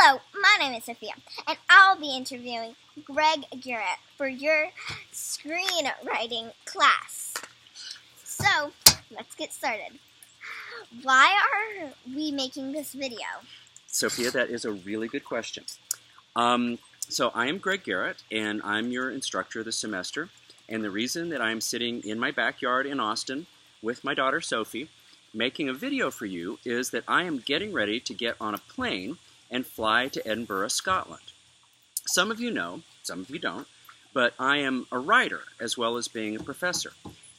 Hello, my name is Sophia, and I'll be interviewing Greg Garrett for your screenwriting class. So, let's get started. Why are we making this video? Sophia, that is a really good question. So I am Greg Garrett, and I'm your instructor this semester. And the reason that I'm sitting in my backyard in Austin with my daughter Sophie, making a video for you, is that I am getting ready to get on a plane and fly to Edinburgh, Scotland. Some of you know, some of you don't, but I am a writer as well as being a professor.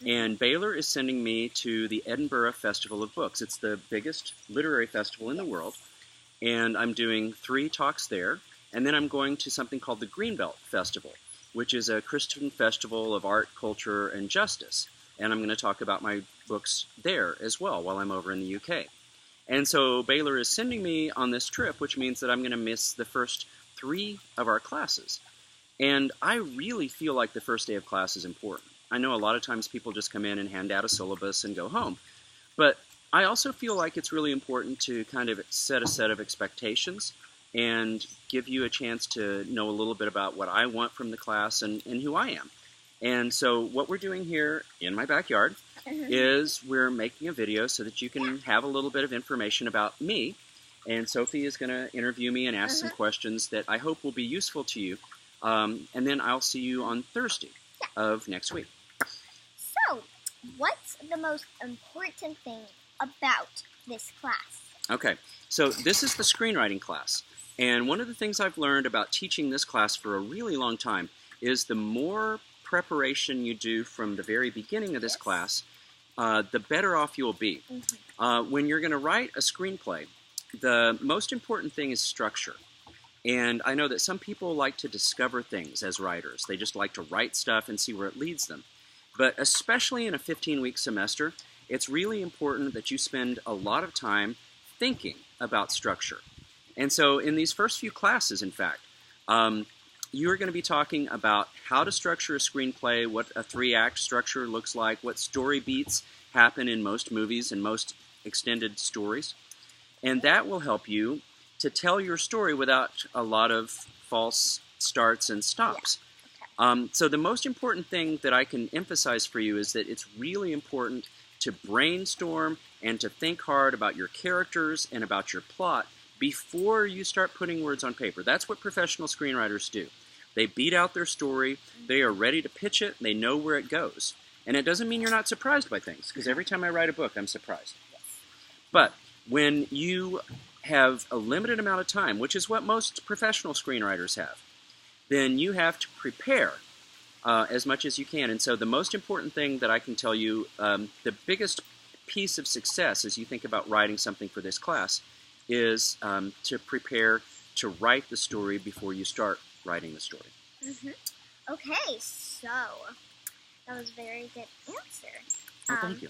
And Baylor is sending me to the Edinburgh Festival of Books. It's the biggest literary festival in the world. And I'm doing 3 talks there. And then I'm going to something called the Greenbelt Festival, which is a Christian festival of art, culture, and justice. And I'm going to talk about my books there as well while I'm over in the UK. And so Baylor is sending me on this trip, which means that I'm going to miss the first 3 of our classes. And I really feel like the first day of class is important. I know a lot of times people just come in and hand out a syllabus and go home. But I also feel like it's really important to kind of set a set of expectations and give you a chance to know a little bit about what I want from the class and who I am. And so what we're doing here in my backyard is we're making a video so that you can have a little bit of information about me. And Sophie is going to interview me and ask some questions that I hope will be useful to you. And then I'll see you on Thursday of next week. So, what's the most important thing about this class? Okay, so this is the screenwriting class. And one of the things I've learned about teaching this class for a really long time is the more preparation you do from the very beginning of this class, the better off you'll be. When you're going to write a screenplay, the most important thing is structure. And I know that some people like to discover things as writers. They just like to write stuff and see where it leads them. But especially in a 15-week semester, it's really important that you spend a lot of time thinking about structure. And so in these first few classes, in fact, you're going to be talking about how to structure a screenplay, what a 3-act structure looks like, what story beats happen in most movies and most extended stories. And that will help you to tell your story without a lot of false starts and stops. So the most important thing that I can emphasize for you is that it's really important to brainstorm and to think hard about your characters and about your plot before you start putting words on paper. That's what professional screenwriters do. They beat out their story, they are ready to pitch it, they know where it goes. And it doesn't mean you're not surprised by things, because every time I write a book, I'm surprised. But when you have a limited amount of time, which is what most professional screenwriters have, then you have to prepare as much as you can. And so the most important thing that I can tell you, the biggest piece of success as you think about writing something for this class, is to prepare to write the story before you start writing the story. Okay, so that was a very good answer. Oh, thank you.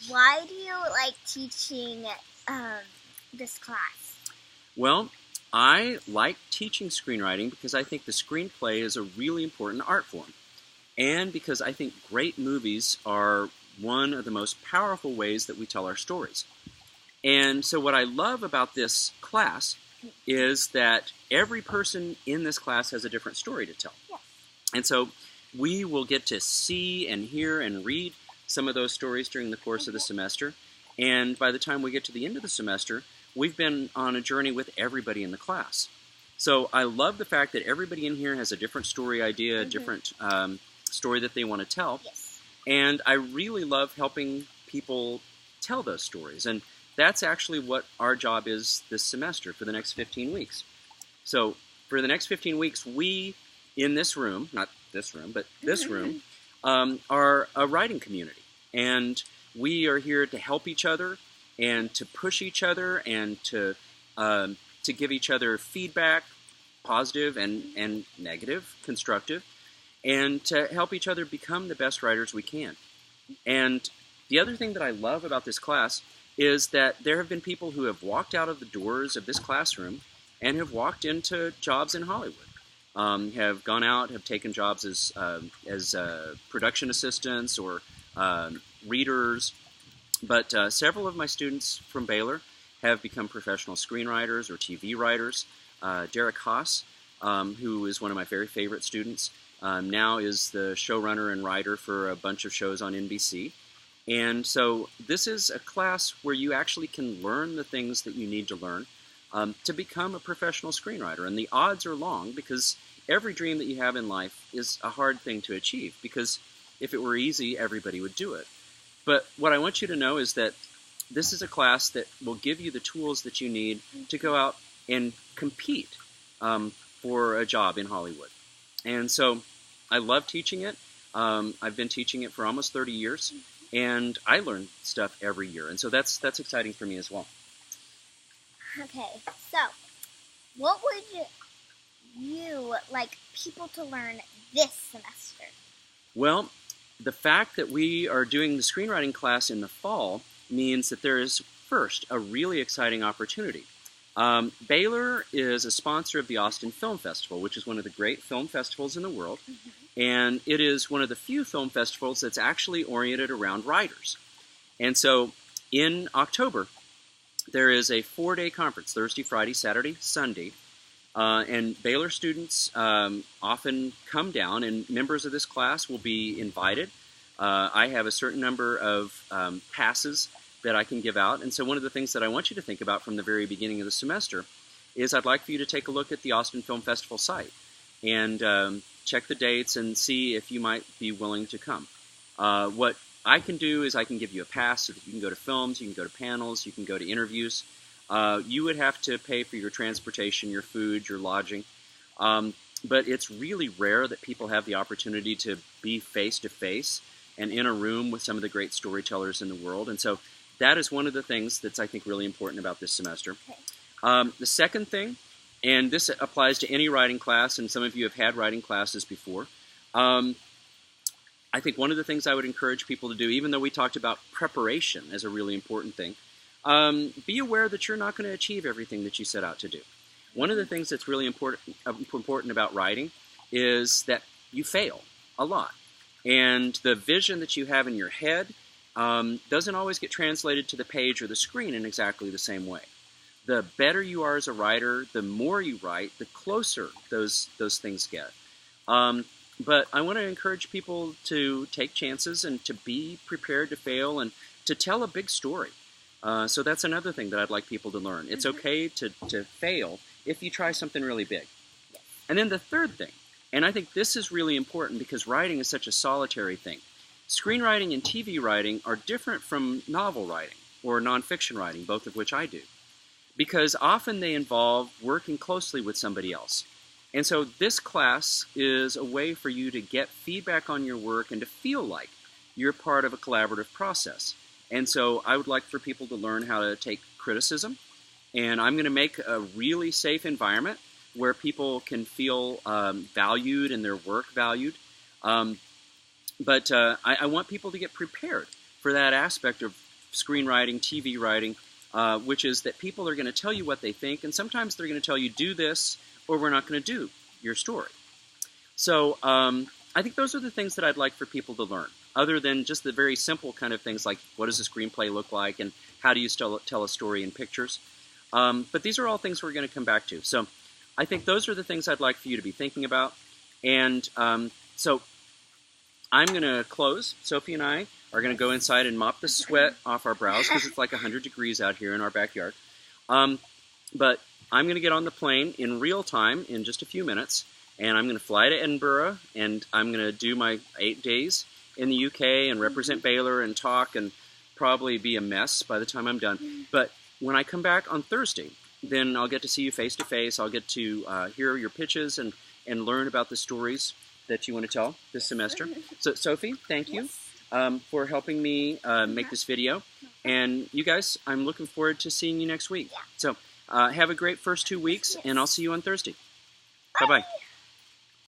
Why do you like teaching this class? Well, I like teaching screenwriting because I think the screenplay is a really important art form. And because I think great movies are one of the most powerful ways that we tell our stories. And so what I love about this class is that every person in this class has a different story to tell. And so we will get to see and hear and read some of those stories during the course of the semester. And by the time we get to the end of the semester, we've been on a journey with everybody in the class. So I love the fact that everybody in here has a different story idea, a different story that they want to tell. And I really love helping people tell those stories. And that's actually what our job is this semester for the next 15 weeks. So for the next 15 weeks, we in this room, not this room, but this room, are a writing community. And we are here to help each other and to push each other and to give each other feedback, positive and negative, constructive, and to help each other become the best writers we can. And the other thing that I love about this class is that there have been people who have walked out of the doors of this classroom and have walked into jobs in Hollywood, have gone out, have taken jobs as production assistants or readers. But several of my students from Baylor have become professional screenwriters or TV writers. Derek Haas, who is one of my very favorite students, now is the showrunner and writer for a bunch of shows on NBC. And so this is a class where you actually can learn the things that you need to learn to become a professional screenwriter. And the odds are long, because every dream that you have in life is a hard thing to achieve, because if it were easy, everybody would do it. But what I want you to know is that this is a class that will give you the tools that you need to go out and compete for a job in Hollywood. And so I love teaching it. I've been teaching it for almost 30 years, and I learn stuff every year. And so that's exciting for me as well. Okay, so what would you like people to learn this semester? Well, the fact that we are doing the screenwriting class in the fall means that there is, first, a really exciting opportunity. Baylor is a sponsor of the Austin Film Festival, which is one of the great film festivals in the world, and it is one of the few film festivals that's actually oriented around writers. And so in October, there is a 4-day conference, Thursday, Friday, Saturday, Sunday, and Baylor students often come down, and members of this class will be invited. I have a certain number of passes that I can give out, and so one of the things that I want you to think about from the very beginning of the semester is I'd like for you to take a look at the Austin Film Festival site and check the dates and see if you might be willing to come. What I can do is I can give you a pass so that you can go to films, you can go to panels, you can go to interviews. You would have to pay for your transportation, your food, your lodging. But it's really rare that people have the opportunity to be face-to-face and in a room with some of the great storytellers in the world. And so that is one of the things that's, I think, really important about this semester. Okay. The second thing, and this applies to any writing class, and some of you have had writing classes before, I think one of the things I would encourage people to do, even though we talked about preparation as a really important thing, be aware that you're not going to achieve everything that you set out to do. One of the things that's really important about writing is that you fail a lot. And the vision that you have in your head doesn't always get translated to the page or the screen in exactly the same way. The better you are as a writer, the more you write, the closer those things get. But I want to encourage people to take chances and to be prepared to fail and to tell a big story. So that's another thing that I'd like people to learn. It's okay to fail if you try something really big. And then the third thing, and I think this is really important because writing is such a solitary thing. Screenwriting and TV writing are different from novel writing or nonfiction writing, both of which I do, because often they involve working closely with somebody else. And so this class is a way for you to get feedback on your work and to feel like you're part of a collaborative process. And so I would like for people to learn how to take criticism, and I'm going to make a really safe environment where people can feel valued and their work valued. But I want people to get prepared for that aspect of screenwriting, TV writing, which is that people are going to tell you what they think, and sometimes they're going to tell you, do this, or we're not going to do your story. So I think those are the things that I'd like for people to learn, other than just the very simple kind of things like what does a screenplay look like and how do you tell a story in pictures. But these are all things we're going to come back to. So I think those are the things I'd like for you to be thinking about. And so I'm going to close. Sophie and I are going to go inside and mop the sweat off our brows because it's like 100 degrees out here in our backyard. But I'm going to get on the plane in real time in just a few minutes, and I'm going to fly to Edinburgh, and I'm going to do my 8 days in the UK and represent Baylor and talk and probably be a mess by the time I'm done. But when I come back on Thursday, then I'll get to see you face to face. I'll get to hear your pitches and learn about the stories that you want to tell this semester. So Sophie, thank you for helping me make this video. And you guys, I'm looking forward to seeing you next week. So have a great first 2 weeks, and I'll see you on Thursday. Bye-bye.